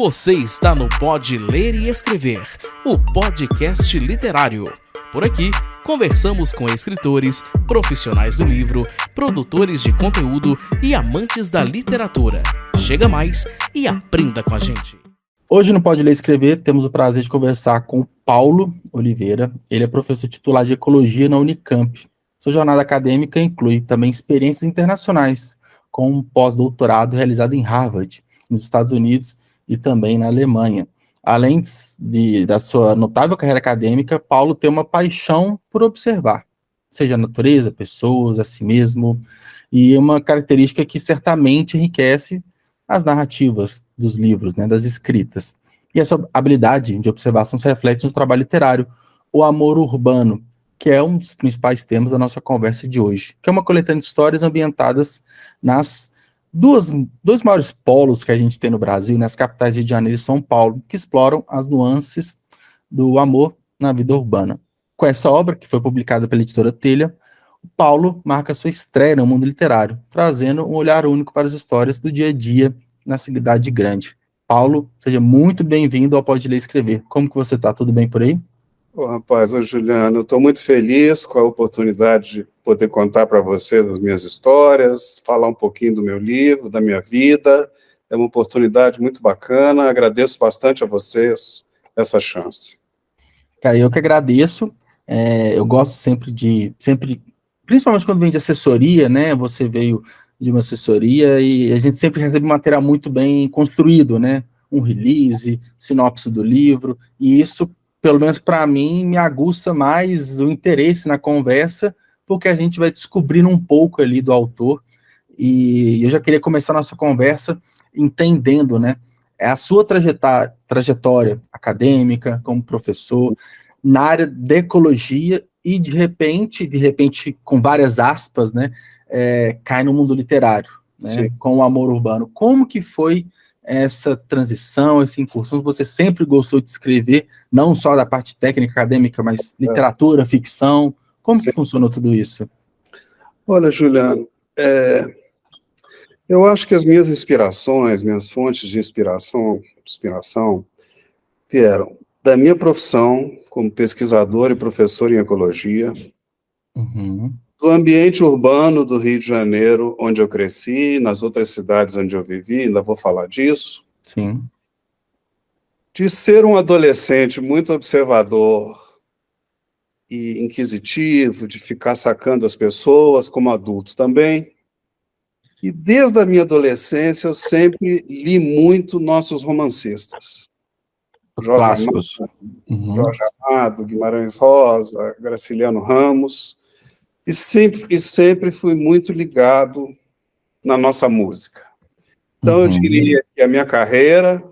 Você está no Pode Ler e Escrever, o podcast literário. Por aqui, conversamos com escritores, profissionais do livro, produtores de conteúdo e amantes da literatura. Chega mais e aprenda com a gente. Hoje no Pode Ler e Escrever temos o prazer de conversar com Paulo Oliveira. Ele é professor titular de Ecologia na Unicamp. Sua jornada acadêmica inclui também experiências internacionais, com um pós-doutorado realizado em Harvard, nos Estados Unidos e também na Alemanha. Além da sua notável carreira acadêmica, Paulo tem uma paixão por observar, seja a natureza, pessoas, a si mesmo, e uma característica que certamente enriquece as narrativas dos livros, né, das escritas. E essa habilidade de observação se reflete no trabalho literário, O Amor Urbano, que é um dos principais temas da nossa conversa de hoje, que é uma coletânea de histórias ambientadas nas dois maiores polos que a gente tem no Brasil, nas capitais Rio de Janeiro e São Paulo, que exploram as nuances do amor na vida urbana. Com essa obra, que foi publicada pela editora Telha, Paulo marca sua estreia no mundo literário, trazendo um olhar único para as histórias do dia a dia na cidade grande. Paulo, seja muito bem-vindo ao Pode Ler e Escrever. Como que você está? Tudo bem por aí? Rapaz, Juliano, eu estou muito feliz com a oportunidade de poder contar para vocês as minhas histórias, falar um pouquinho do meu livro, da minha vida. É uma oportunidade muito bacana. Agradeço bastante a vocês essa chance. Cara, eu que agradeço. Eu gosto sempre, principalmente quando vem de assessoria, né? Você veio de uma assessoria e a gente sempre recebe um material muito bem construído, né? Um release, sinopse do livro, e isso, pelo menos para mim, me aguça mais o interesse na conversa, porque a gente vai descobrindo um pouco ali do autor, e eu já queria começar a nossa conversa entendendo, né, a sua trajetória acadêmica, como professor, na área de ecologia, e de repente, com várias aspas, né, cai no mundo literário, né, com o Amor Urbano. Como que foi essa transição, essa incursão? Você sempre gostou de escrever, não só da parte técnica, acadêmica, mas literatura, ficção? Como que funcionou tudo isso? Olha, Juliano, eu acho que as minhas inspirações, minhas fontes de inspiração vieram da minha profissão como pesquisador e professor em ecologia, do ambiente urbano do Rio de Janeiro, onde eu cresci, nas outras cidades onde eu vivi, ainda vou falar disso. Sim. De ser um adolescente muito observador e inquisitivo, de ficar sacando as pessoas, como adulto também. E desde a minha adolescência eu sempre li muito nossos romancistas. Clássicos. Jorge Amado, Guimarães Rosa, Graciliano Ramos, e sempre fui muito ligado na nossa música. Então eu diria que a minha carreira,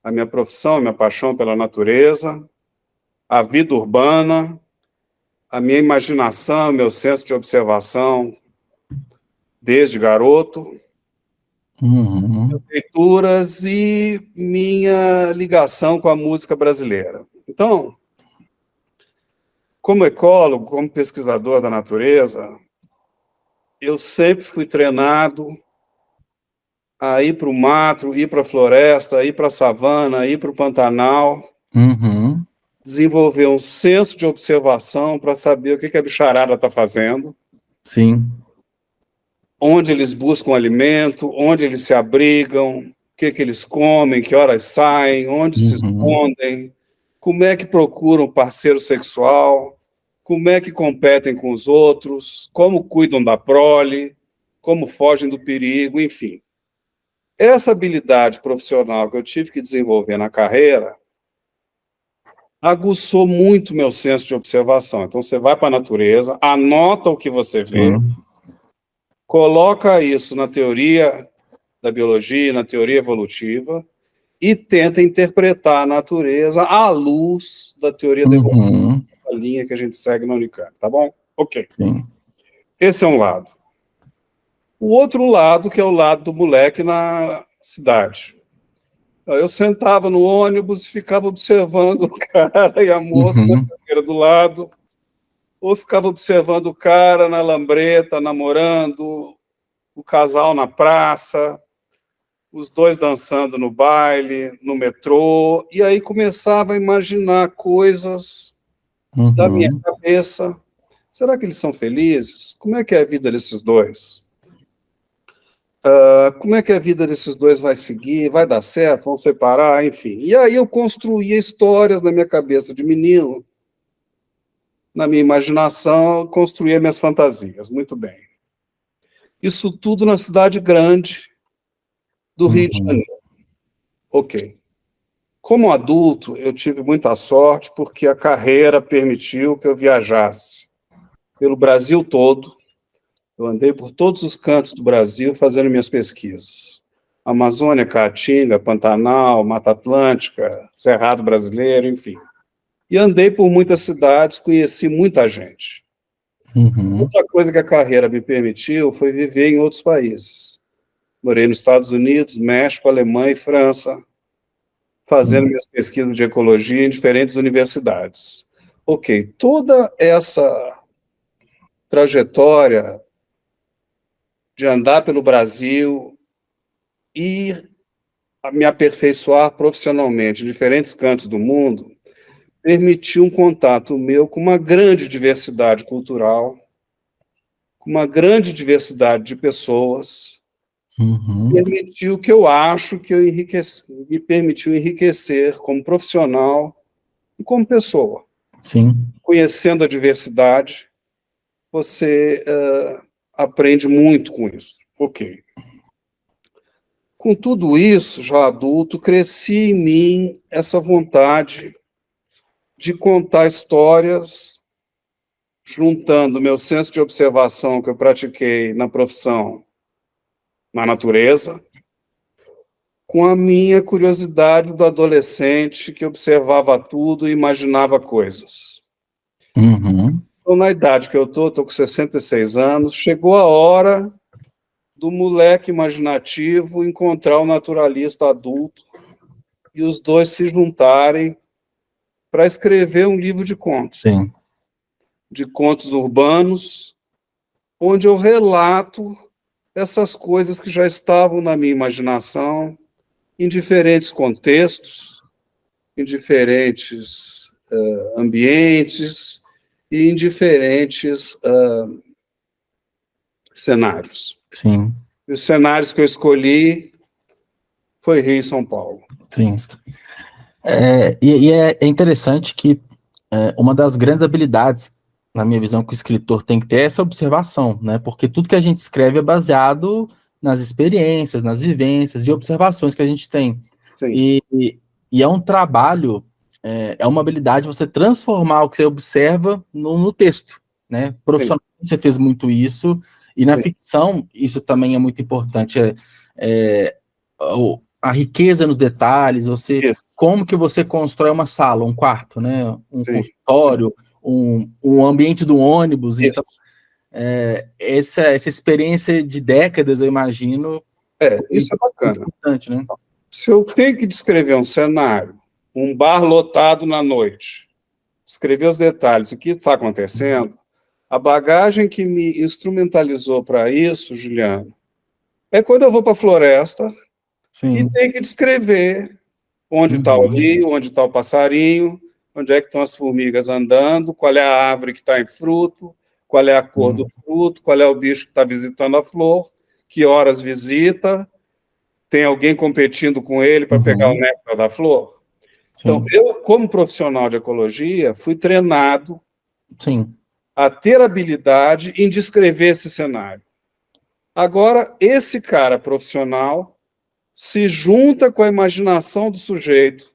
a minha profissão, a minha paixão pela natureza, a vida urbana, a minha imaginação, meu senso de observação desde garoto, minhas leituras e minha ligação com a música brasileira. Então, como ecólogo, como pesquisador da natureza, eu sempre fui treinado a ir para o mato, ir para a floresta, ir para a savana, ir para o Pantanal, desenvolver um senso de observação para saber o que a bicharada está fazendo. Sim. Onde eles buscam alimento, onde eles se abrigam, o que eles comem, que horas saem, onde se escondem, como é que procuram parceiro sexual, como é que competem com os outros, como cuidam da prole, como fogem do perigo, enfim. Essa habilidade profissional que eu tive que desenvolver na carreira aguçou muito meu senso de observação. Então, você vai para a natureza, anota o que você vê, coloca isso na teoria da biologia, na teoria evolutiva, e tenta interpretar a natureza à luz da teoria da evolução, a linha que a gente segue na Unicamp, tá bom? Ok. Sim. Esse é um lado. O outro lado, que é o lado do moleque na cidade. Eu sentava no ônibus e ficava observando o cara e a moça na cadeira do lado, ou ficava observando o cara na lambreta, namorando, o casal na praça. os dois dançando no baile, no metrô, e aí começava a imaginar coisas da minha cabeça. Será que eles são felizes? Como é que é a vida desses dois? Como é que a vida desses dois vai seguir? Vai dar certo? Vão separar? Enfim. E aí eu construía histórias na minha cabeça de menino, na minha imaginação, construía minhas fantasias. Muito bem. Isso tudo na cidade grande do Rio de Janeiro. Ok. Como adulto, eu tive muita sorte porque a carreira permitiu que eu viajasse pelo Brasil todo. Eu andei por todos os cantos do Brasil fazendo minhas pesquisas. Amazônia, Caatinga, Pantanal, Mata Atlântica, Cerrado Brasileiro, enfim. E andei por muitas cidades, conheci muita gente. Outra coisa que a carreira me permitiu foi viver em outros países. Morei nos Estados Unidos, México, Alemanha e França, fazendo minhas pesquisas de ecologia em diferentes universidades. Ok, toda essa trajetória de andar pelo Brasil e me aperfeiçoar profissionalmente em diferentes cantos do mundo permitiu um contato meu com uma grande diversidade cultural, com uma grande diversidade de pessoas, permitiu que eu acho que me permitiu enriquecer como profissional e como pessoa. Sim. Conhecendo a diversidade, você aprende muito com isso. Ok. Com tudo isso, já adulto, cresci em mim essa vontade de contar histórias, juntando meu senso de observação que eu pratiquei na profissão, na natureza, com a minha curiosidade do adolescente que observava tudo e imaginava coisas. Então, na idade que eu estou com 66 anos, chegou a hora do moleque imaginativo encontrar o naturalista adulto e os dois se juntarem para escrever um livro de contos. Sim. De contos urbanos, onde eu relato essas coisas que já estavam na minha imaginação, em diferentes contextos, em diferentes ambientes e em diferentes cenários. Sim. E os cenários que eu escolhi foi Rio e São Paulo. Sim. É interessante que uma das grandes habilidades, na minha visão, que o escritor tem que ter é essa observação, né? Porque tudo que a gente escreve é baseado nas experiências, nas vivências e observações que a gente tem. Sim. E é um trabalho, é uma habilidade você transformar o que você observa no texto, né? Profissionalmente você fez muito isso, e na ficção isso também é muito importante. A riqueza nos detalhes, como que você constrói uma sala, um quarto, né? Um consultório, um ambiente do ônibus. Isso. Então, essa experiência de décadas, eu imagino. Isso é bacana. Importante, né? Se eu tenho que descrever um cenário, um bar lotado na noite, escrever os detalhes, o que está acontecendo, a bagagem que me instrumentalizou para isso, Juliano, é quando eu vou para a floresta. Sim. E tem que descrever onde está o rio, onde está o passarinho, onde é que estão as formigas andando, qual é a árvore que está em fruto, qual é a cor do fruto, qual é o bicho que está visitando a flor, que horas visita, tem alguém competindo com ele para pegar o néctar da flor. Sim. Então, eu, como profissional de ecologia, fui treinado a ter habilidade em descrever esse cenário. Agora, esse cara profissional se junta com a imaginação do sujeito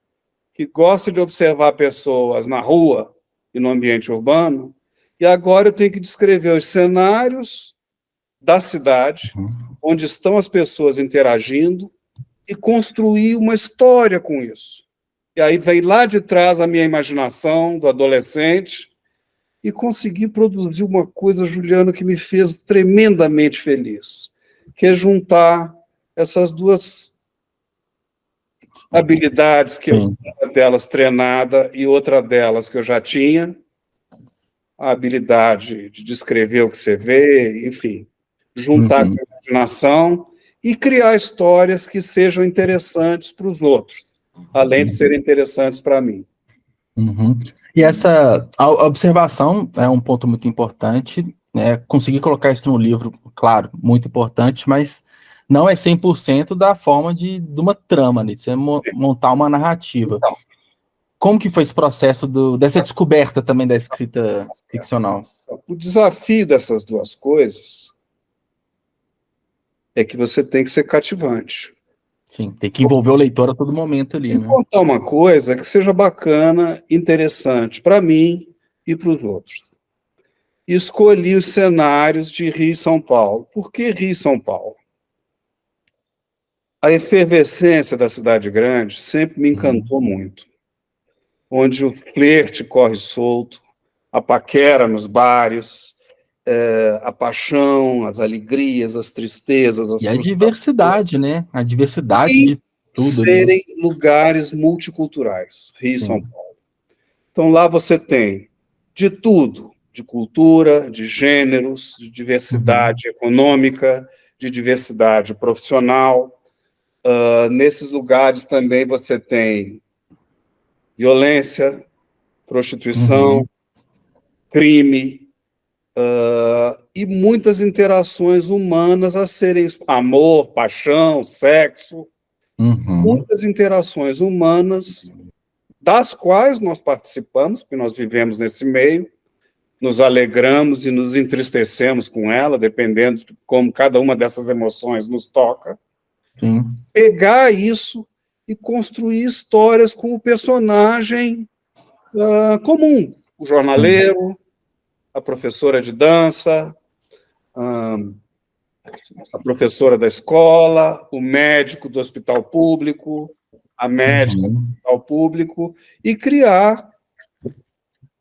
que gosta de observar pessoas na rua e no ambiente urbano, e agora eu tenho que descrever os cenários da cidade, onde estão as pessoas interagindo, e construir uma história com isso. E aí vem lá de trás a minha imaginação do adolescente e conseguir produzir uma coisa, Juliano, que me fez tremendamente feliz, que é juntar essas duas habilidades, que uma delas treinada e outra delas que eu já tinha, a habilidade de descrever o que você vê, enfim, juntar com a imaginação e criar histórias que sejam interessantes para os outros, além de serem interessantes para mim. Uhum. E a observação é um ponto muito importante, né? Conseguir colocar isso no livro, claro, muito importante, mas não é 100% da forma de uma trama, né? Você montar uma narrativa. Então, como que foi esse processo dessa descoberta também da escrita ficcional? o desafio dessas duas coisas é que você tem que ser cativante. Sim, tem que envolver o leitor a todo momento ali, Tem né? que contar uma coisa que seja bacana, interessante para mim e para os outros. Escolhi os cenários de Rio e São Paulo. Por que Rio e São Paulo? A efervescência da cidade grande sempre me encantou muito. Onde o flerte corre solto, a paquera nos bares, a paixão, as alegrias, as tristezas, as E a frustrações. diversidade, né? A diversidade de tudo ali. Serem lugares multiculturais, Rio e São Paulo. Então lá você tem de tudo, de cultura, de gêneros, de diversidade econômica, de diversidade profissional. Nesses lugares também você tem violência, prostituição, crime, e muitas interações humanas a serem amor, paixão, sexo, muitas interações humanas das quais nós participamos, porque nós vivemos nesse meio, nos alegramos e nos entristecemos com ela, dependendo de como cada uma dessas emoções nos toca. Pegar isso e construir histórias com o personagem comum, o jornaleiro, a professora de dança, a professora da escola, o médico do hospital público, a médica do hospital público, e criar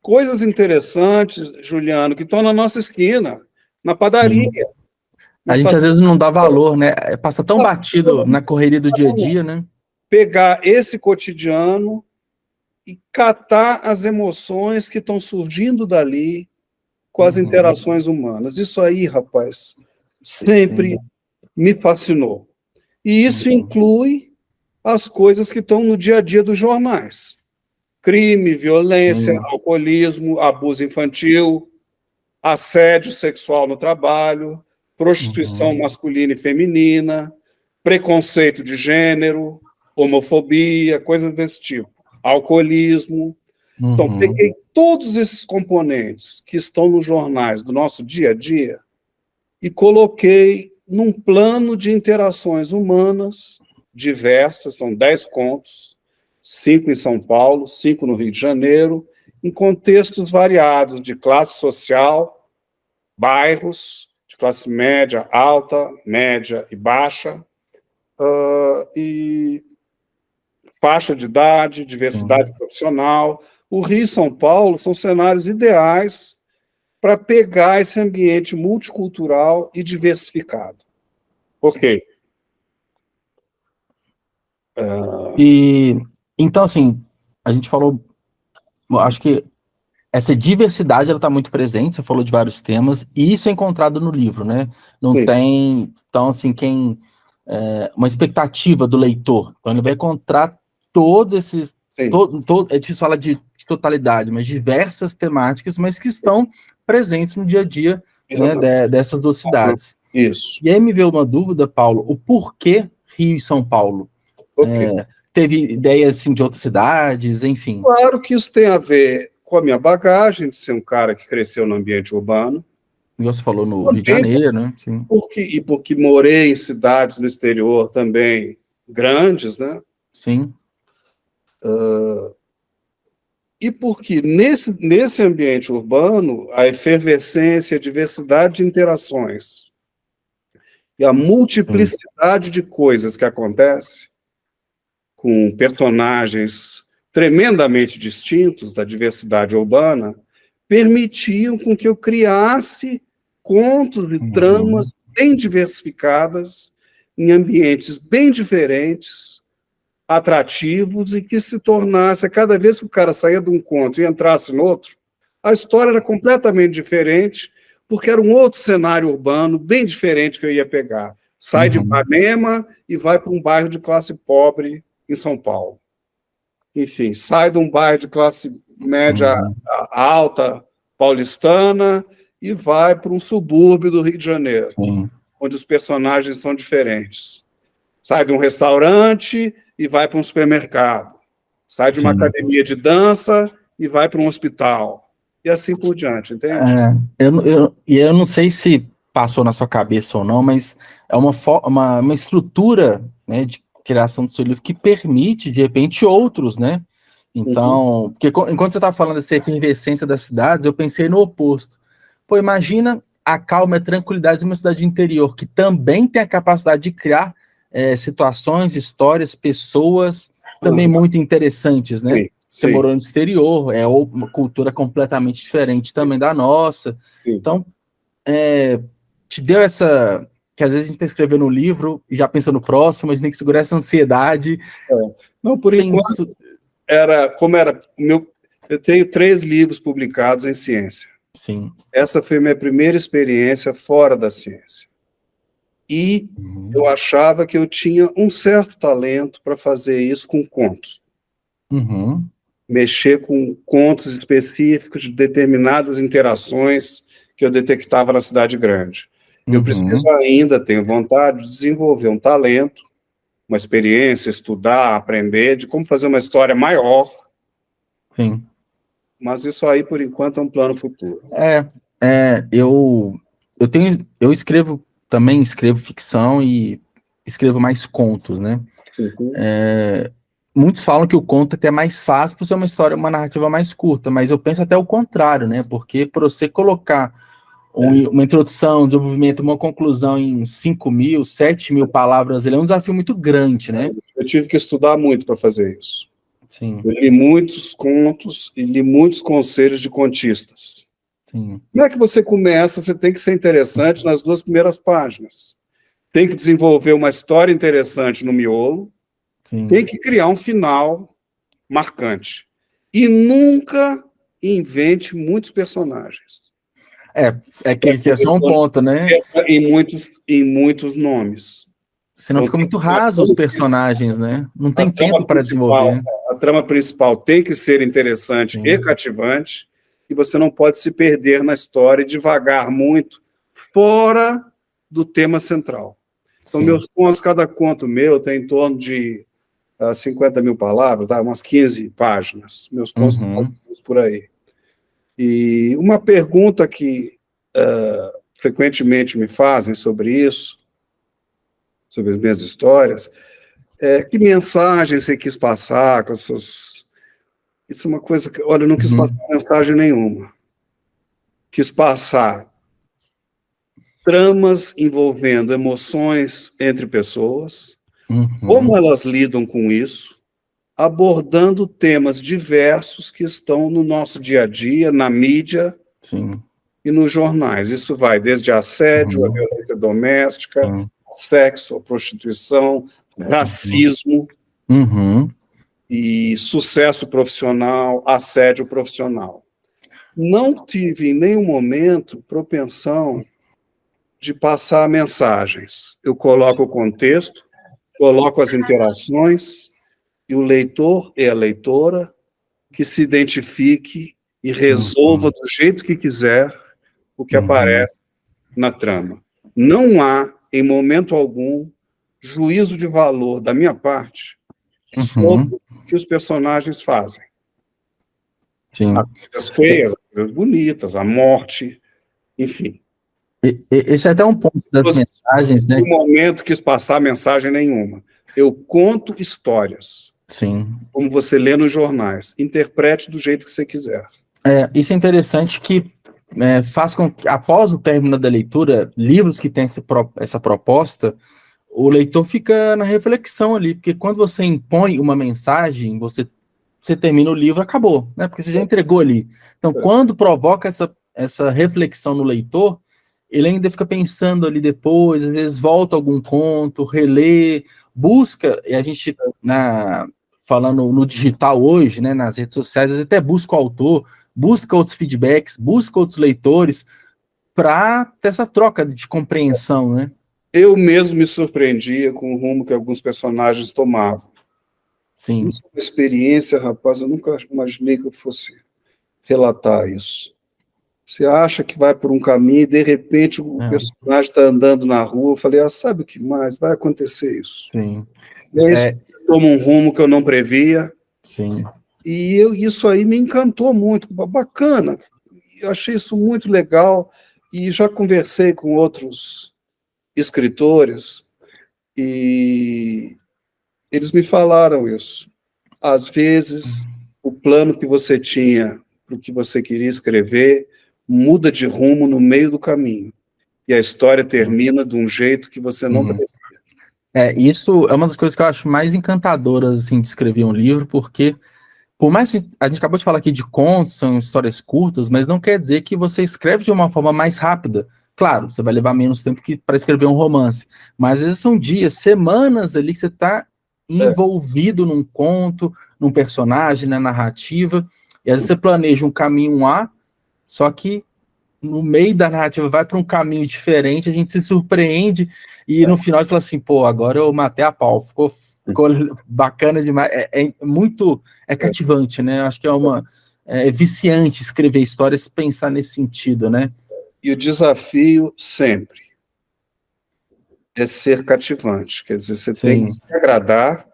coisas interessantes, Juliano, que estão na nossa esquina, na padaria. A gente às vezes não dá valor, né? Passa tão batido na correria do dia a dia, né? Pegar esse cotidiano e catar as emoções que estão surgindo dali com as interações humanas. Isso aí, rapaz, sempre me fascinou. E isso inclui as coisas que estão no dia a dia dos jornais. Crime, violência, alcoolismo, abuso infantil, assédio sexual no trabalho, prostituição masculina e feminina, preconceito de gênero, homofobia, coisas desse tipo, alcoolismo. Então, peguei todos esses componentes que estão nos jornais do nosso dia a dia e coloquei num plano de interações humanas diversas, são 10 contos, 5 em São Paulo, 5 no Rio de Janeiro, em contextos variados de classe social, bairros, de classe média, alta, média e baixa, e faixa de idade, diversidade profissional. O Rio e São Paulo são cenários ideais para pegar esse ambiente multicultural e diversificado. Ok. E então, assim, a gente falou, acho que essa diversidade ela está muito presente, você falou de vários temas, e isso é encontrado no livro, né? Não tem, então, assim, uma expectativa do leitor. Então, ele vai encontrar todos esses, é difícil falar de totalidade, mas diversas temáticas, mas que estão presentes no dia a dia, né, dessas duas cidades. Isso. E aí me veio uma dúvida, Paulo, o porquê Rio e São Paulo? Teve ideias assim, de outras cidades, enfim. Claro que isso tem a ver com a minha bagagem de ser um cara que cresceu no ambiente urbano. Você falou no Rio de Janeiro, né? Sim. Porque morei em cidades no exterior também grandes, né? Sim. E porque nesse ambiente urbano, a efervescência, a diversidade de interações e a multiplicidade de coisas que acontece com personagens tremendamente distintos da diversidade urbana, permitiam com que eu criasse contos e tramas bem diversificadas, em ambientes bem diferentes, atrativos, e que se tornasse, a cada vez que o cara saía de um conto e entrasse no outro, a história era completamente diferente, porque era um outro cenário urbano, bem diferente que eu ia pegar. Sai de Ipanema e vai para um bairro de classe pobre em São Paulo. Enfim, sai de um bairro de classe média alta paulistana e vai para um subúrbio do Rio de Janeiro, onde os personagens são diferentes. Sai de um restaurante e vai para um supermercado. Sai de uma academia de dança e vai para um hospital. E assim por diante, entende? Eu não sei se passou na sua cabeça ou não, mas é uma estrutura, né, de criação do seu livro que permite, de repente, outros, né? Então, porque enquanto você está falando dessa efervescência das cidades, eu pensei no oposto. Pô, imagina a calma e a tranquilidade de uma cidade interior, que também tem a capacidade de criar situações, histórias, pessoas também muito interessantes, né? Sim, você morou no exterior, é uma cultura completamente diferente também da nossa. Então, te deu essa... que às vezes a gente está escrevendo um livro e já pensa no próximo, a gente tem que segurar essa ansiedade. Não, por enquanto, eu tenho 3 livros publicados em ciência. Sim. Essa foi minha primeira experiência fora da ciência. E eu achava que eu tinha um certo talento para fazer isso com contos. Mexer com contos específicos de determinadas interações que eu detectava na cidade grande. Eu preciso ainda, tenho vontade de desenvolver um talento, uma experiência, estudar, aprender, de como fazer uma história maior. Sim. Mas isso aí, por enquanto, é um plano futuro. Eu escrevo ficção e escrevo mais contos, né? Muitos falam que o conto até é mais fácil por ser uma narrativa mais curta, mas eu penso até o contrário, né? Porque para você colocar uma introdução, um desenvolvimento, uma conclusão em 5.000, 7.000 palavras, ele é um desafio muito grande, né? Eu tive que estudar muito para fazer isso. Sim. Eu li muitos contos e li muitos conselhos de contistas. Sim. Como é que você começa? Você tem que ser interessante nas 2 primeiras páginas. Tem que desenvolver uma história interessante no miolo. Sim. Tem que criar um final marcante. E nunca invente muitos personagens. Que é só um ponto, né? Em muitos nomes. Senão fica muito raso os personagens, né? Não tem tempo para desenvolver. A trama principal tem que ser interessante e cativante, e você não pode se perder na história e devagar muito fora do tema central. Então, meus contos, cada conto meu tem em torno de 50.000 palavras, umas 15 páginas. Meus contos estão por aí. E uma pergunta que frequentemente me fazem sobre isso, sobre as minhas histórias, que mensagem você quis passar com as suas... Isso é uma coisa que, olha, eu não quis passar mensagem nenhuma. Quis passar tramas envolvendo emoções entre pessoas, como elas lidam com isso, abordando temas diversos que estão no nosso dia a dia, na mídia e nos jornais. Isso vai desde assédio, a violência doméstica, sexo, a prostituição, racismo e sucesso profissional, assédio profissional. Não tive em nenhum momento propensão de passar mensagens. Eu coloco o contexto, coloco as interações, e o leitor e a leitora que se identifique e resolva do jeito que quiser o que aparece na trama. Não há, em momento algum, juízo de valor da minha parte sobre o que os personagens fazem. As coisas feias, as coisas bonitas, a morte, enfim. Esse é até um ponto das mensagens, né? No momento quis passar mensagem nenhuma. Eu conto histórias. Como você lê nos jornais. Interprete do jeito que você quiser. Isso é interessante que faz com que, após o término da leitura, livros que têm essa proposta, o leitor fica na reflexão ali, porque quando você impõe uma mensagem, você termina o livro, acabou, né? Porque você já entregou ali. Então, quando provoca essa reflexão no leitor, ele ainda fica pensando ali depois, às vezes volta a algum conto, relê, busca, e a gente, falando no digital hoje, né, nas redes sociais, às vezes até busca o autor, busca outros feedbacks, busca outros leitores, para ter essa troca de compreensão, né? eu mesmo me surpreendia com o rumo que alguns personagens tomavam. Sim. Isso é uma experiência, rapaz, eu nunca imaginei que eu fosse relatar isso. Você acha que vai por um caminho e, de repente, o personagem está andando na rua. Eu falei, sabe o que mais? Vai acontecer isso. Sim. E aí toma um rumo que eu não previa. Sim. E isso aí me encantou muito. Bacana. Eu achei isso muito legal. E já conversei com outros escritores e eles me falaram isso. Às vezes, o plano que você tinha para o que você queria escrever muda de rumo no meio do caminho. E a história termina de um jeito que você não previa. Isso é uma das coisas que eu acho mais encantadoras assim, de escrever um livro, porque, por mais que a gente acabou de falar aqui de contos, são histórias curtas, mas não quer dizer que você escreve de uma forma mais rápida. Claro, você vai levar menos tempo que para escrever um romance, mas às vezes são dias, semanas ali que você está envolvido num conto, num personagem, na narrativa, e às vezes você planeja um caminho A, só que no meio da narrativa vai para um caminho diferente, a gente se surpreende e no final fala assim, pô, agora eu matei a pau, ficou bacana demais, é cativante, né? Acho que é viciante escrever histórias, pensar nesse sentido, né? E o desafio sempre é ser cativante, quer dizer, você tem que se agradar.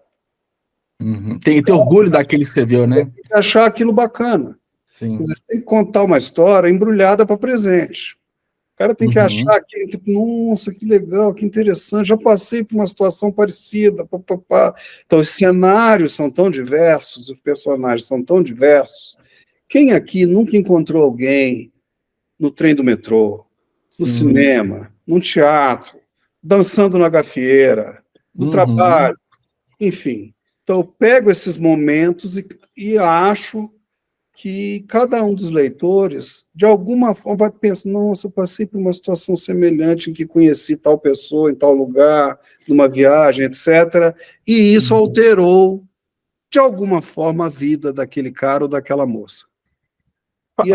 Tem que ter orgulho daquele que escreveu, né? Tem que achar aquilo bacana. Sim. Quer dizer, você tem que contar uma história embrulhada para presente. O cara tem que achar aquilo, tipo, nossa, que legal, que interessante, já passei por uma situação parecida, papapá. Então, os cenários são tão diversos, os personagens são tão diversos. Quem aqui nunca encontrou alguém no trem do metrô, no cinema, num teatro, dançando na gafieira, no trabalho, enfim. Então, eu pego esses momentos e acho que cada um dos leitores, de alguma forma, vai pensar, nossa, eu passei por uma situação semelhante em que conheci tal pessoa em tal lugar, numa viagem, etc. E isso alterou, de alguma forma, a vida daquele cara ou daquela moça.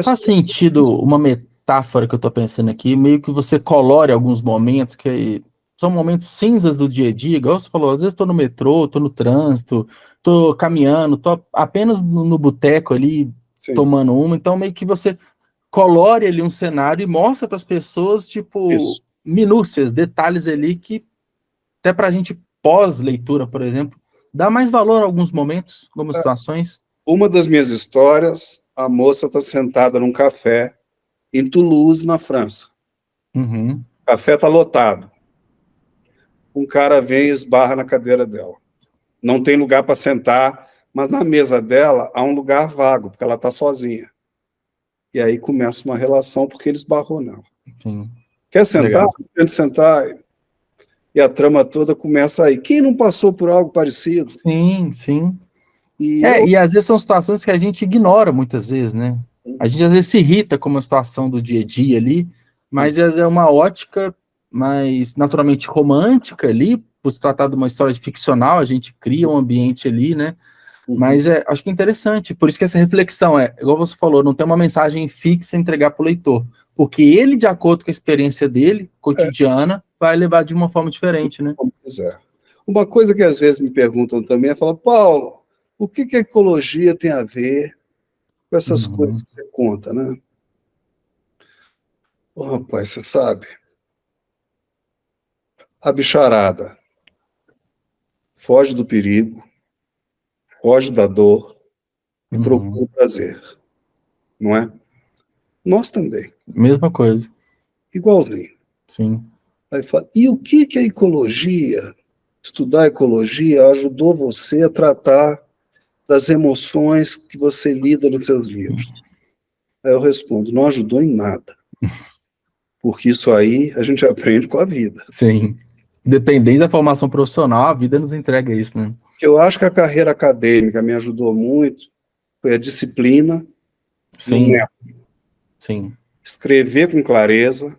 Faz sentido uma metáfora que eu estou pensando aqui, meio que você colore alguns momentos que são momentos cinzas do dia a dia, igual você falou, às vezes estou no metrô, estou no trânsito, estou caminhando, estou apenas no boteco ali, tomando uma, então meio que você colore ali um cenário e mostra para as pessoas, tipo, minúcias, detalhes ali que até para a gente pós-leitura, por exemplo, dá mais valor a alguns momentos, algumas situações. Uma das minhas histórias, a moça está sentada num café em Toulouse, na França. O café está lotado. Um cara vem e esbarra na cadeira dela. Não tem lugar para sentar, mas na mesa dela há um lugar vago, porque ela está sozinha. E aí começa uma relação, porque ele esbarrou nela. Quer sentar? Tenta sentar. E a trama toda começa aí. Quem não passou por algo parecido? Sim. E às vezes são situações que a gente ignora muitas vezes, né? A gente às vezes se irrita com uma situação do dia a dia ali, mas às vezes é uma ótica mais naturalmente romântica ali, por se tratar de uma história ficcional, a gente cria um ambiente ali, né? Mas acho que é interessante, por isso que essa reflexão igual você falou, não tem uma mensagem fixa a entregar para o leitor, porque ele, de acordo com a experiência dele, cotidiana, vai levar de uma forma diferente, né? Uma coisa que às vezes me perguntam também é falar, Paulo, o que a ecologia tem a ver com essas coisas que você conta, né? Rapaz, você sabe, a bicharada foge do perigo, foge da dor e procura o prazer, não é? Nós também. Mesma coisa. Igualzinho. Sim. Aí fala, e o que a ecologia, estudar a ecologia, ajudou você a tratar das emoções que você lida nos seus livros? Aí eu respondo, não ajudou em nada. Porque isso aí a gente aprende com a vida. Sim. Dependendo da formação profissional, a vida nos entrega isso, né? Eu acho que a carreira acadêmica me ajudou muito, foi a disciplina, Sim. Escrever com clareza,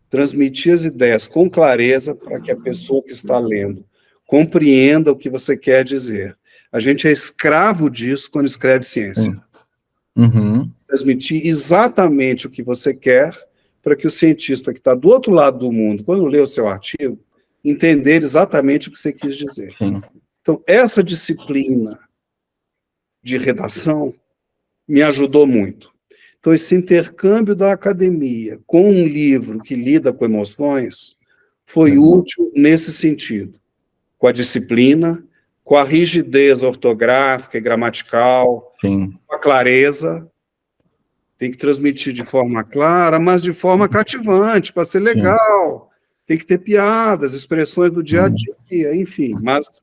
transmitir as ideias com clareza para que a pessoa que está lendo compreenda o que você quer dizer. A gente é escravo disso quando escreve ciência. Transmitir exatamente o que você quer, para que o cientista que está do outro lado do mundo, quando lê o seu artigo, entender exatamente o que você quis dizer. Sim. Então, essa disciplina de redação me ajudou muito. Então, esse intercâmbio da academia com um livro que lida com emoções foi útil nesse sentido, com a disciplina, com a rigidez ortográfica e gramatical, Sim. com a clareza. Tem que transmitir de forma clara, mas de forma cativante, para ser legal. Tem que ter piadas, expressões do dia a dia, enfim, mas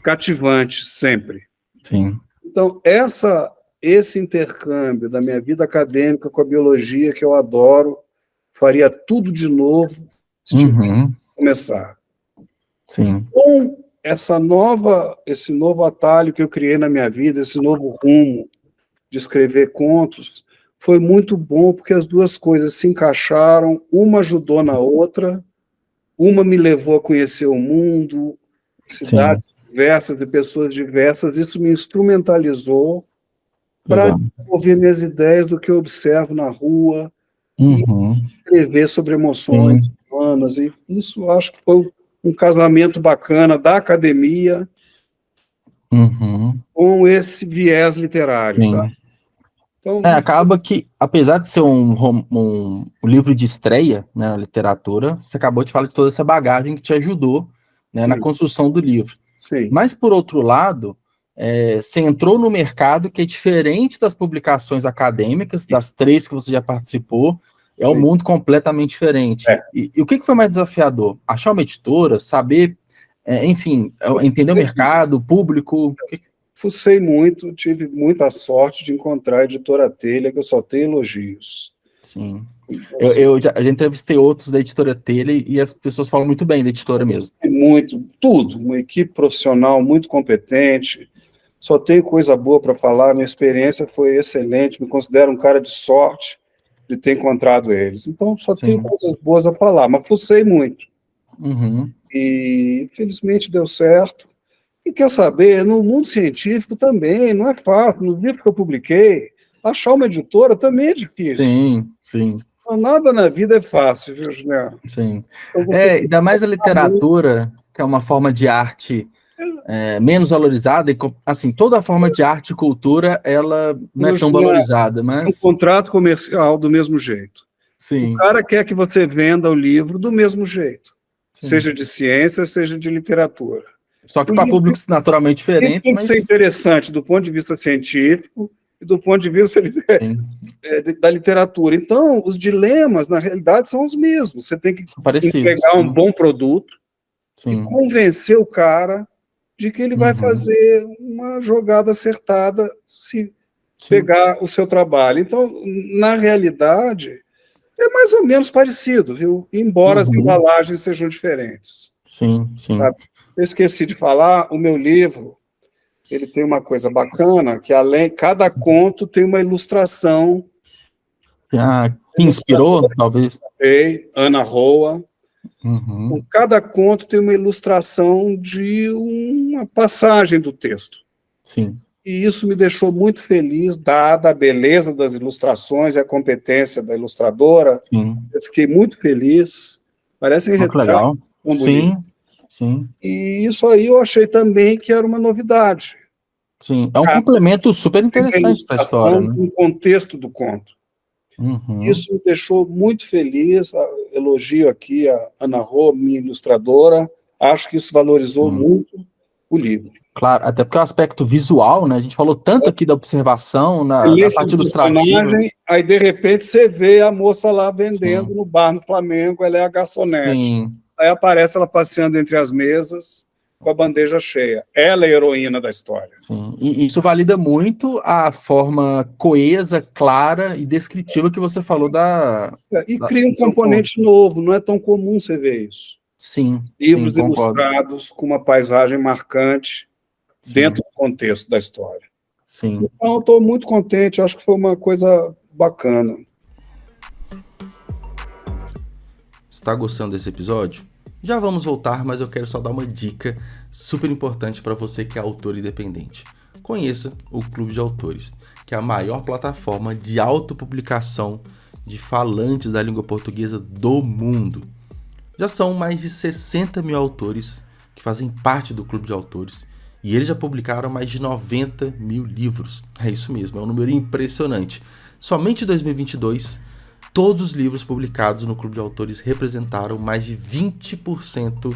cativante sempre. Sim. Então, esse intercâmbio da minha vida acadêmica com a biologia, que eu adoro, faria tudo de novo se tivesse começar. Sim. Com esse novo atalho que eu criei na minha vida, esse novo rumo de escrever contos, foi muito bom, porque as duas coisas se encaixaram, uma ajudou na outra, uma me levou a conhecer o mundo, cidades diversas e pessoas diversas, isso me instrumentalizou para desenvolver minhas ideias do que eu observo na rua, e escrever sobre emoções humanas, e isso acho que foi um casamento bacana da academia com esse viés literário, sabe? Então, acaba que, apesar de ser um livro de estreia, né, na literatura, você acabou de falar de toda essa bagagem que te ajudou, né, na construção do livro. Sim. Mas, por outro lado, você entrou no mercado que é diferente das publicações acadêmicas, das 3 que você já participou, é um mundo completamente diferente. E o que foi mais desafiador? Achar uma editora, saber, enfim, entender o mercado, o público... Fucei muito, tive muita sorte de encontrar a editora Telha, que eu só tenho elogios. Sim. Eu já entrevistei outros da editora Telha e as pessoas falam muito bem da editora mesmo. Muito, tudo. Uma equipe profissional muito competente. Só tenho coisa boa para falar, minha experiência foi excelente, me considero um cara de sorte de ter encontrado eles. Então, só tenho coisas boas a falar, mas fucei muito. E, infelizmente, deu certo. E quer saber, no mundo científico também, não é fácil. Nos livros que eu publiquei, achar uma editora também é difícil. Sim. Nada na vida é fácil, viu, Juliano? Sim. Então, ainda mais a literatura, que é uma forma de arte menos valorizada, e, assim, toda forma de arte e cultura, ela não é tão valorizada, mas... Um contrato comercial do mesmo jeito. Sim. O cara quer que você venda o livro do mesmo jeito, seja de ciência, seja de literatura. Só que para públicos naturalmente diferentes. Tem que ser interessante do ponto de vista científico e do ponto de vista da literatura. Então, os dilemas, na realidade, são os mesmos. Você tem que entregar um bom produto e convencer o cara de que ele vai fazer uma jogada acertada se pegar o seu trabalho. Então, na realidade, é mais ou menos parecido, viu? Embora as embalagens sejam diferentes. Sim. Sabe? Eu esqueci de falar, o meu livro, ele tem uma coisa bacana, que cada conto tem uma ilustração. Que inspirou, talvez? Ana Roa. Cada conto tem uma ilustração de uma passagem do texto. Sim. E isso me deixou muito feliz, dada a beleza das ilustrações e a competência da ilustradora. Eu fiquei muito feliz. Parecem retratos. Legal. Sim. E isso aí eu achei também que era uma novidade. Sim, é um complemento super interessante para a história. Um contexto do conto. Isso me deixou muito feliz. Elogio aqui a Ana Rô, minha ilustradora. Acho que isso valorizou muito o livro. Claro, até porque o aspecto visual, né? A gente falou tanto aqui da observação, na parte ilustrativa. Aí, de repente, você vê a moça lá vendendo no bar no Flamengo, ela é a garçonete. Aí aparece ela passeando entre as mesas com a bandeja cheia. Ela é a heroína da história. Sim, e isso valida muito a forma coesa, clara e descritiva que você falou cria um componente novo, não é tão comum você ver isso. Sim. Livros ilustrados com uma paisagem marcante dentro do contexto da história. Sim. Então, eu estou muito contente, acho que foi uma coisa bacana. Está gostando desse episódio? Já vamos voltar, mas eu quero só dar uma dica super importante para você que é autor independente. Conheça o Clube de Autores, que é a maior plataforma de autopublicação de falantes da língua portuguesa do mundo. Já são mais de 60 mil autores que fazem parte do Clube de Autores e eles já publicaram mais de 90 mil livros. É isso mesmo, é um número impressionante. Somente em 2022, todos os livros publicados no Clube de Autores representaram mais de 20%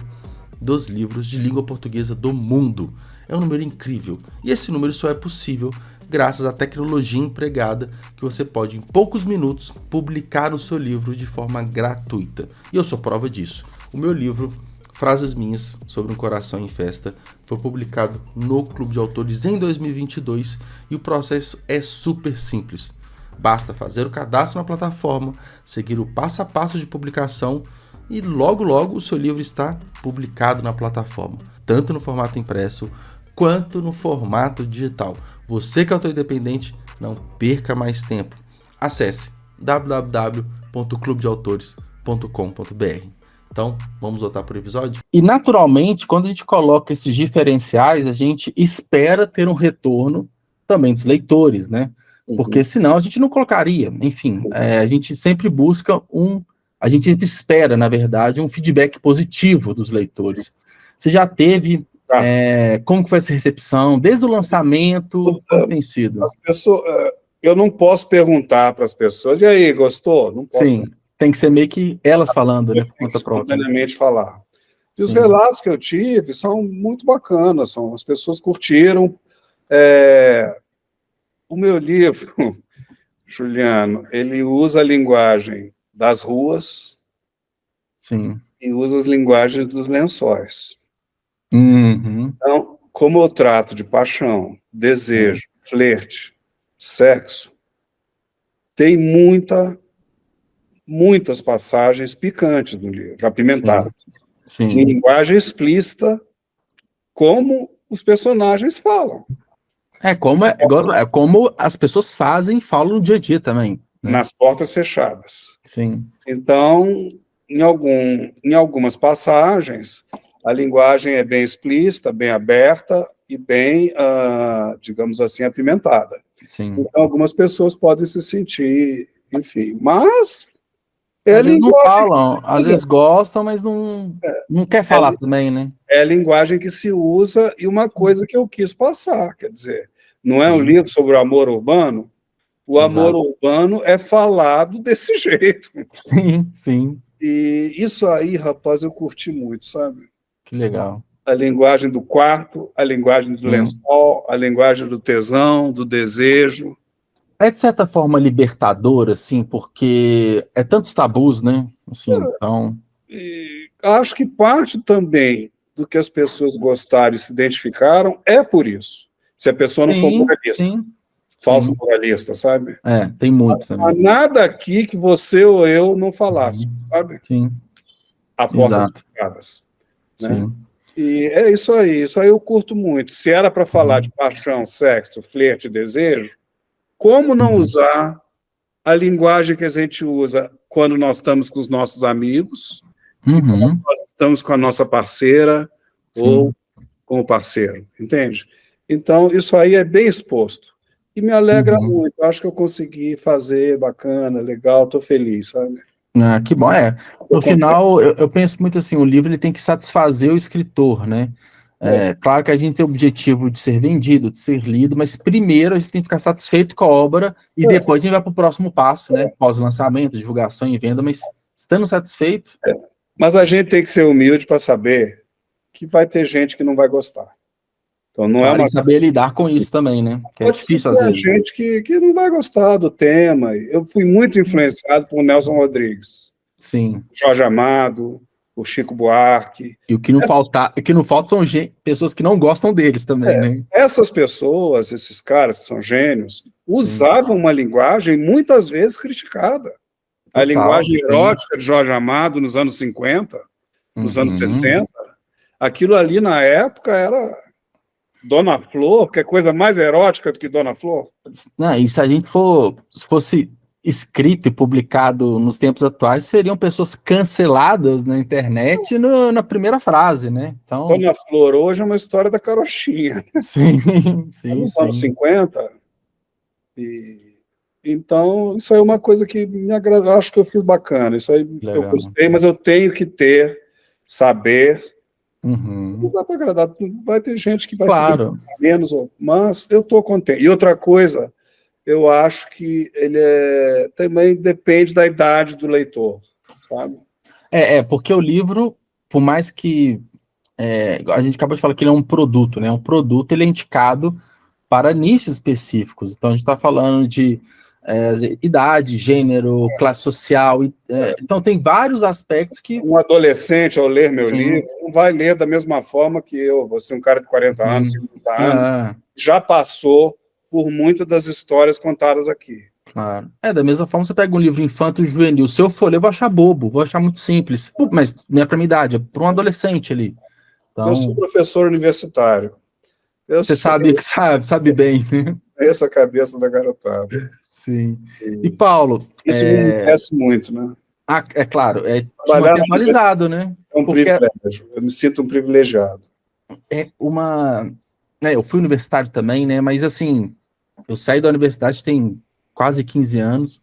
dos livros de língua portuguesa do mundo. É um número incrível. E esse número só é possível graças à tecnologia empregada que você pode, em poucos minutos, publicar o seu livro de forma gratuita. E eu sou prova disso. O meu livro, Frases Minhas sobre um Coração em Festa, foi publicado no Clube de Autores em 2022 e o processo é super simples. Basta fazer o cadastro na plataforma, seguir o passo a passo de publicação e logo logo o seu livro está publicado na plataforma, tanto no formato impresso quanto no formato digital. Você que é autor independente, não perca mais tempo. Acesse www.clubedeautores.com.br. Então, vamos voltar para o episódio? E, naturalmente, quando a gente coloca esses diferenciais, a gente espera ter um retorno também dos leitores, né? Porque senão a gente não colocaria. Enfim, a gente sempre busca a gente sempre espera, na verdade, um feedback positivo dos leitores. Você já teve, como que foi essa recepção, desde o lançamento, como tem sido? As pessoas, eu não posso perguntar para as pessoas, e aí, gostou? Não posso. Sim, tem que ser meio que elas falando, né, por conta própria. Espontaneamente falar. E os relatos que eu tive são muito bacanas, as pessoas curtiram. O meu livro, Juliano, ele usa a linguagem das ruas e usa as linguagens dos lençóis. Então, como eu trato de paixão, desejo, flerte, sexo, tem muitas passagens picantes no livro, apimentadas. Em linguagem explícita, como os personagens falam. Como as pessoas fazem e falam no dia a dia também. Né? Nas portas fechadas. Sim. Então, em algumas passagens, a linguagem é bem explícita, bem aberta e bem, digamos assim, apimentada. Sim. Então, algumas pessoas podem se sentir, enfim, mas às vezes não falam, às vezes gostam, mas não quer falar também, né? É a linguagem que se usa e uma coisa que eu quis passar, quer dizer, não é um livro sobre o amor urbano, o amor urbano é falado desse jeito. Sim. E isso aí, rapaz, eu curti muito, sabe? Que legal. A linguagem do quarto, a linguagem do lençol, a linguagem do tesão, do desejo. É, de certa forma, libertador, assim, porque é tantos tabus, né? Assim, então... E acho que parte também do que as pessoas gostaram e se identificaram é por isso. Se a pessoa não for moralista. Falso moralista, sabe? Tem muito também. Não há nada aqui que você ou eu não falasse, sabe? Sim. A portas fechadas. Né? E é isso aí eu curto muito. Se era para falar de paixão, sexo, flerte, desejo, como não usar a linguagem que a gente usa quando nós estamos com os nossos amigos, quando nós estamos com a nossa parceira ou com o parceiro, entende? Então, isso aí é bem exposto. E me alegra muito. Acho que eu consegui fazer, bacana, legal, estou feliz, sabe? Que bom, No final, eu penso muito assim, o livro ele tem que satisfazer o escritor, né? Claro que a gente tem o objetivo de ser vendido, de ser lido, mas primeiro a gente tem que ficar satisfeito com a obra e depois a gente vai para o próximo passo, né? Pós-lançamento, divulgação e venda, mas estando satisfeito... Mas a gente tem que ser humilde para saber que vai ter gente que não vai gostar. Então, não e saber lidar com isso também, né? Que é difícil às vezes. Tem gente que não vai gostar do tema. Eu fui muito influenciado por Nelson Rodrigues. Sim. Jorge Amado, o Chico Buarque. E o que não falta são pessoas que não gostam deles também, né? Essas pessoas, esses caras que são gênios, usavam uma linguagem muitas vezes criticada. A linguagem erótica de Jorge Amado nos anos 50, nos anos 60, aquilo ali na época era Dona Flor, que é coisa mais erótica do que Dona Flor. E se a gente fosse escrito e publicado nos tempos atuais, seriam pessoas canceladas na internet na primeira frase, né? Então... Dona Flor hoje é uma história da carochinha. Sim. Nos anos 50, e Então, isso aí é uma coisa que me agrada, acho que eu fiz bacana, isso aí Legal. eu gostei, mas eu tenho que saber, não Uhum. dá para agradar, vai ter gente que vai se Claro. dedicar menos, mas eu estou contente. E outra coisa, eu acho que ele também depende da idade do leitor, sabe? Porque o livro, por mais que a gente acabou de falar que ele é um produto, né? Um produto, ele é indicado para nichos específicos. Então, a gente está falando de idade, gênero, classe social. Então, tem vários aspectos que... Um adolescente, ao ler meu Sim. livro, não vai ler da mesma forma que eu. Você é um cara de 40 anos, 50 anos, já passou por muitas das histórias contadas aqui. Claro. Da mesma forma, você pega um livro infanto-juvenil, se eu for ler, eu vou achar bobo, vou achar muito simples. Pô, mas não é para minha idade, é para um adolescente ali. Então, Eu sou professor universitário. Você sabe bem. Essa cabeça da garotada. Sim. E Paulo... Isso me enriquece muito, né? É claro, te Trabalhar manter atualizado, né? É um privilégio, eu me sinto um privilegiado. Eu fui universitário também, né? Mas assim, eu saí da universidade tem quase 15 anos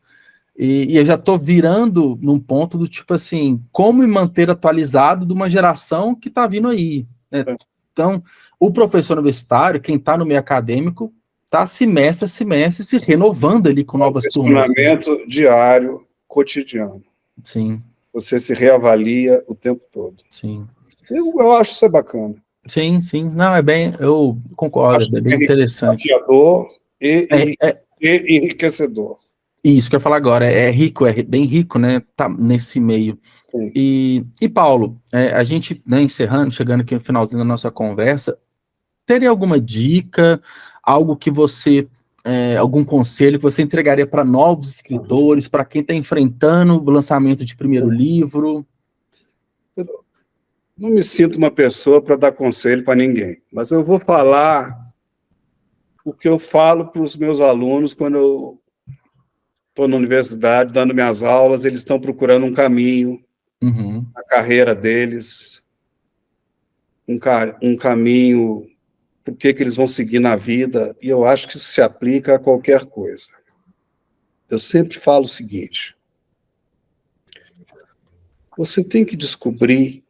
e eu já tô virando num ponto do tipo assim, como me manter atualizado de uma geração que tá vindo aí, né? Então, o professor universitário, quem tá no meio acadêmico, tá semestre a semestre se renovando ali com novas turmas. Questionamento diário, cotidiano. Sim. Você se reavalia o tempo todo. Sim. Eu acho isso bacana. Sim. Não, eu concordo, é bem interessante. E enriquecedor. Isso que eu ia falar agora, é rico, é bem rico, né? Tá nesse meio. Sim. E Paulo, a gente, né, encerrando, chegando aqui no finalzinho da nossa conversa, teria alguma dica, algo que você, algum conselho que você entregaria para novos escritores, para quem está enfrentando o lançamento de primeiro livro? Eu não me sinto uma pessoa para dar conselho para ninguém, mas eu vou falar o que eu falo para os meus alunos quando eu estou na universidade, dando minhas aulas, eles estão procurando um caminho na carreira deles, um caminho, por que eles vão seguir na vida, e eu acho que isso se aplica a qualquer coisa. Eu sempre falo o seguinte: você tem que descobrir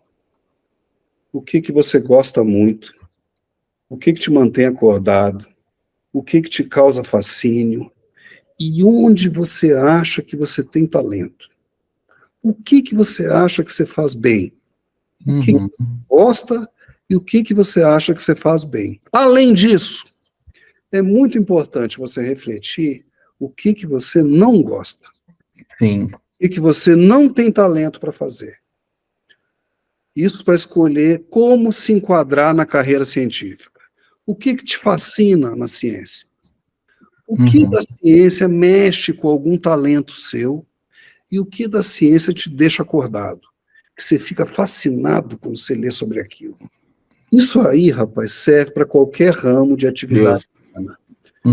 o que você gosta muito, o que te mantém acordado, o que te causa fascínio, e onde você acha que você tem talento. O que você acha que você faz bem? O que você gosta e o que você acha que você faz bem. Além disso, é muito importante você refletir o que você não gosta. Sim. E que você não tem talento para fazer. Isso para escolher como se enquadrar na carreira científica. O que te fascina na ciência? O que da ciência mexe com algum talento seu e o que da ciência te deixa acordado? Que você fica fascinado quando você lê sobre aquilo. Isso aí, rapaz, serve para qualquer ramo de atividade humana.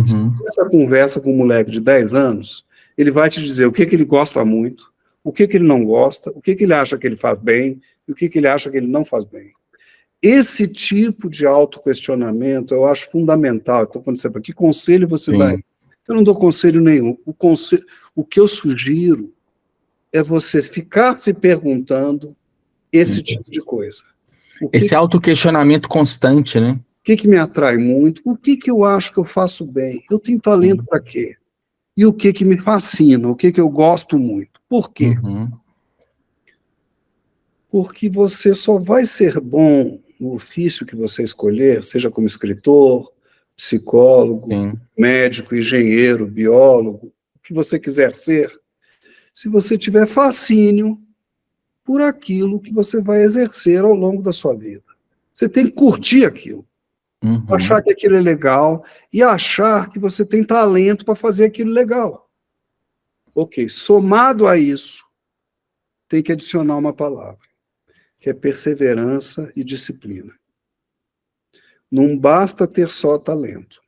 Se você essa conversa com um moleque de 10 anos, ele vai te dizer o que ele gosta muito, o que ele não gosta, o que ele acha que ele faz bem e o que ele acha que ele não faz bem. Esse tipo de autoquestionamento eu acho fundamental. Então, quando você fala, que conselho você dá? Eu não dou conselho nenhum. O que eu sugiro é você ficar se perguntando esse tipo de coisa. Esse autoquestionamento constante, né? O que me atrai muito? O que eu acho que eu faço bem? Eu tenho talento para quê? E o que me fascina? O que eu gosto muito? Por quê? Porque você só vai ser bom no ofício que você escolher, seja como escritor, psicólogo, médico, engenheiro, biólogo, o que você quiser ser, se você tiver fascínio por aquilo que você vai exercer ao longo da sua vida. Você tem que curtir aquilo, achar que aquilo é legal e achar que você tem talento para fazer aquilo legal. Ok, somado a isso, tem que adicionar uma palavra, que é perseverança e disciplina. Não basta ter só talento.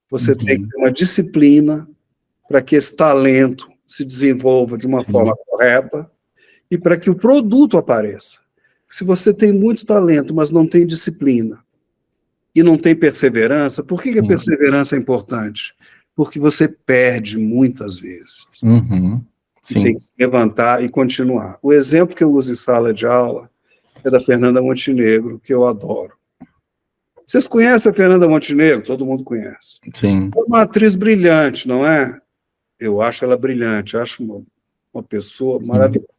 Você tem que ter uma disciplina para que esse talento se desenvolva de uma forma correta e para que o produto apareça. Se você tem muito talento, mas não tem disciplina e não tem perseverança, por que a perseverança é importante? porque você perde muitas vezes. Uhum. E tem que se levantar e continuar. O exemplo que eu uso em sala de aula é da Fernanda Montenegro, que eu adoro. Vocês conhecem a Fernanda Montenegro? Todo mundo conhece. Sim. É uma atriz brilhante, não é? Eu acho ela brilhante, acho uma pessoa maravilhosa.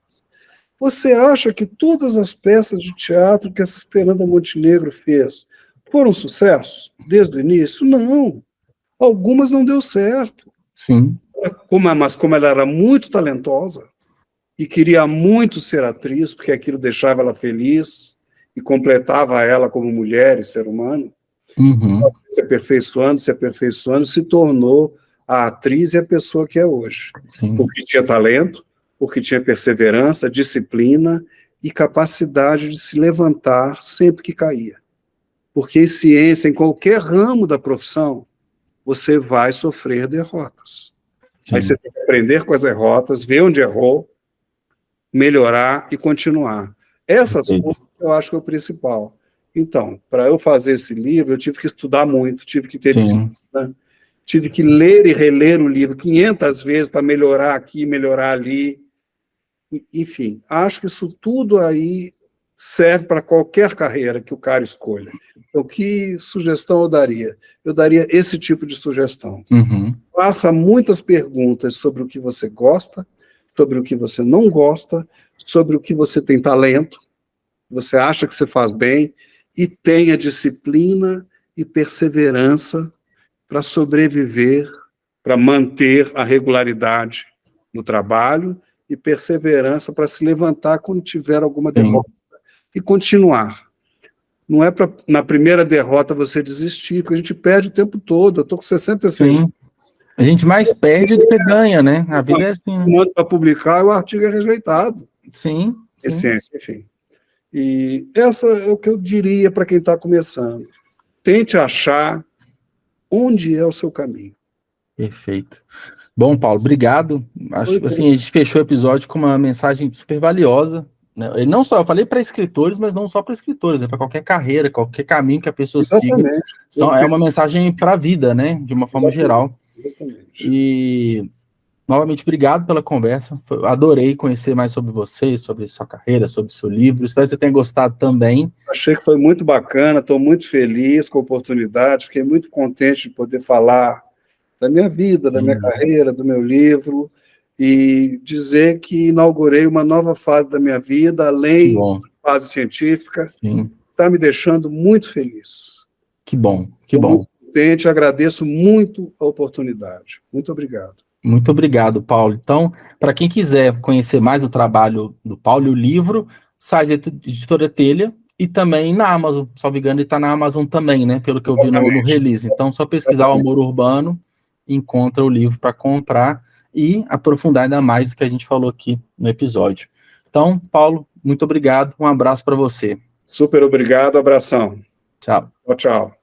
Você acha que todas as peças de teatro que a Fernanda Montenegro fez foram sucesso desde o início? Não. Algumas não deu certo. Sim. Mas como ela era muito talentosa e queria muito ser atriz, porque aquilo deixava ela feliz e completava ela como mulher e ser humano, se aperfeiçoando, se tornou a atriz e a pessoa que é hoje. Sim. Porque tinha talento, porque tinha perseverança, disciplina e capacidade de se levantar sempre que caía. Porque em ciência, em qualquer ramo da profissão, você vai sofrer derrotas. Sim. Aí você tem que aprender com as derrotas, ver onde errou, melhorar e continuar. Essas coisas eu acho que é o principal. Então, para eu fazer esse livro, eu tive que estudar muito, tive que ter disciplina, tive que ler e reler o livro 500 vezes para melhorar aqui, melhorar ali. Enfim, acho que isso tudo aí serve para qualquer carreira que o cara escolha. Então, que sugestão eu daria? Eu daria esse tipo de sugestão. Faça muitas perguntas sobre o que você gosta, sobre o que você não gosta, sobre o que você tem talento, você acha que você faz bem, e tenha disciplina e perseverança para sobreviver, para manter a regularidade no trabalho e perseverança para se levantar quando tiver alguma derrota e continuar. Não é para na primeira derrota você desistir, porque a gente perde o tempo todo. Eu estou com 66 anos. A gente mais perde do que ganha, né? A vida é assim. Manda para publicar, o artigo é rejeitado. Sim. Em ciência, enfim. E essa é o que eu diria para quem está começando. Tente achar onde é o seu caminho. Perfeito. Bom, Paulo, obrigado. Acho assim, a gente fechou o episódio com uma mensagem super valiosa, né? E não só, eu falei para escritores, mas não só para escritores, né? Para qualquer carreira, qualquer caminho que a pessoa siga. É uma mensagem para a vida, né? De uma forma geral. Exatamente. E novamente, obrigado pela conversa. Adorei conhecer mais sobre você, sobre sua carreira, sobre seu livro. Espero que você tenha gostado também. Achei que foi muito bacana, estou muito feliz com a oportunidade, fiquei muito contente de poder falar da minha vida, da minha carreira, do meu livro, e dizer que inaugurei uma nova fase da minha vida, além da fase científica, está me deixando muito feliz. Que bom, que bom. Muito contente, agradeço muito a oportunidade. Muito obrigado. Muito obrigado, Paulo. Então, para quem quiser conhecer mais o trabalho do Paulo e o livro, sai da Editora Telha e também na Amazon. Salvo engano, ele está na Amazon também, né? Pelo que eu vi no release. Então, só pesquisar o Amor Urbano, encontra o livro para comprar e aprofundar ainda mais do que a gente falou aqui no episódio. Então, Paulo, muito obrigado. Um abraço para você. Super obrigado, abração. Tchau. Tchau, tchau.